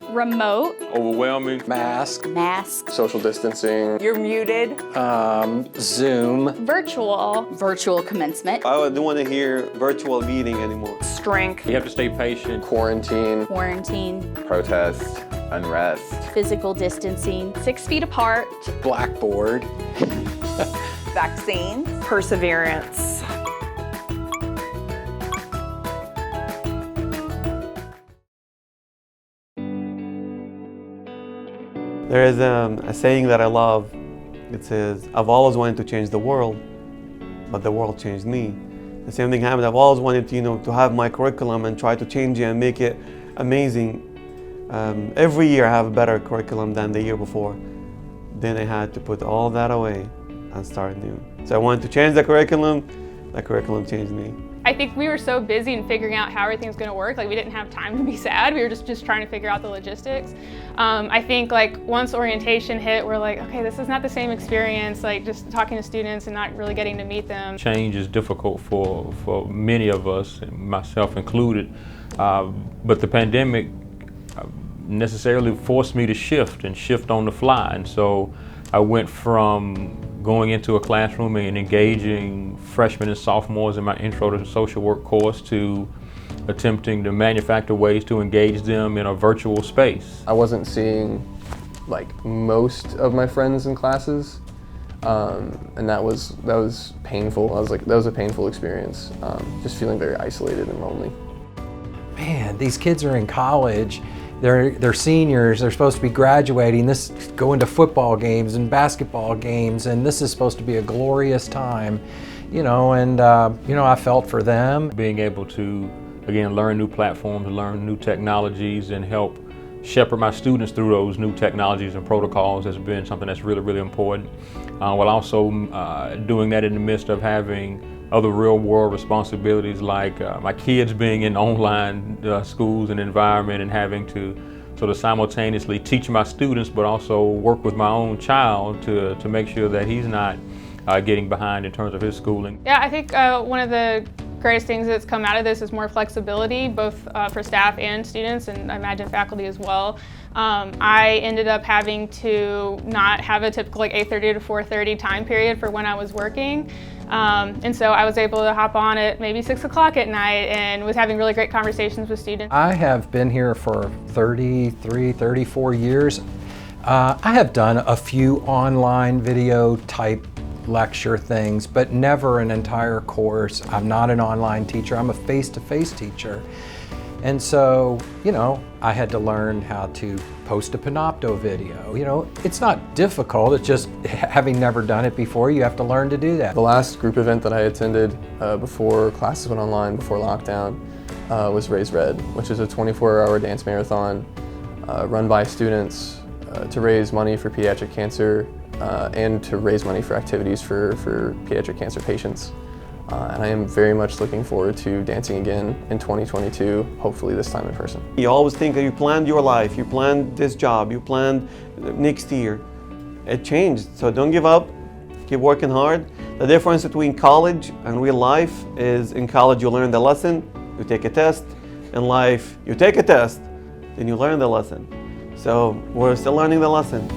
Remote. Overwhelming. Mask. Mask. Social distancing. You're muted. Zoom. Virtual. Virtual commencement. I don't want to hear virtual meeting anymore. Strength. You have to stay patient. Quarantine. Quarantine. Protest. Unrest. Physical distancing. 6 feet apart. Blackboard. Vaccines. Perseverance. There is a saying that I love. It says, I've always wanted to change the world, but the world changed me. The same thing happened. I've always wanted to have my curriculum and try to change it and make it amazing. Every year I have a better curriculum than the year before. Then I had to put all that away and start new. So I wanted to change the curriculum changed me. I think we were so busy in figuring out how everything's going to work, like we didn't have time to be sad. We were just trying to figure out the logistics. I think like once orientation hit, we're like, okay, this is not the same experience, like just talking to students and not really getting to meet them. Change is difficult for many of us, myself included, but the pandemic necessarily forced me to shift on the fly. And so I went from going into a classroom and engaging freshmen and sophomores in my Intro to Social Work course to attempting to manufacture ways to engage them in a virtual space. I wasn't seeing like most of my friends in classes, and that was painful. I was like, that was a painful experience. Just feeling very isolated and lonely. Man, these kids are in college. They're seniors, they're supposed to be graduating, going to football games and basketball games, and this is supposed to be a glorious time, and I felt for them. Being able to, again, learn new platforms, learn new technologies, and help shepherd my students through those new technologies and protocols has been something that's really, really important. While also doing that in the midst of having other real world responsibilities like my kids being in online schools and environment and having to sort of simultaneously teach my students but also work with my own child to make sure that he's not getting behind in terms of his schooling. Yeah, I think one of the greatest things that's come out of this is more flexibility, both for staff and students, and I imagine faculty as well. I ended up having to not have a typical like 8:30 to 4:30 time period for when I was working. And so I was able to hop on at maybe 6 o'clock at night and was having really great conversations with students. I have been here for 33, 34 years. I have done a few online video type lecture things, but never an entire course. I'm not an online teacher, I'm a face-to-face teacher. And so, I had to learn how to post a Panopto video. It's not difficult, it's just having never done it before, you have to learn to do that. The last group event that I attended before classes went online, before lockdown, was Raise Red, which is a 24-hour dance marathon run by students to raise money for pediatric cancer and to raise money for activities for pediatric cancer patients. And I am very much looking forward to dancing again in 2022, hopefully this time in person. You always think that you planned your life, you planned this job, you planned next year. It changed, so don't give up, keep working hard. The difference between college and real life is in college you learn the lesson, you take a test. In life, you take a test, then you learn the lesson. So we're still learning the lesson.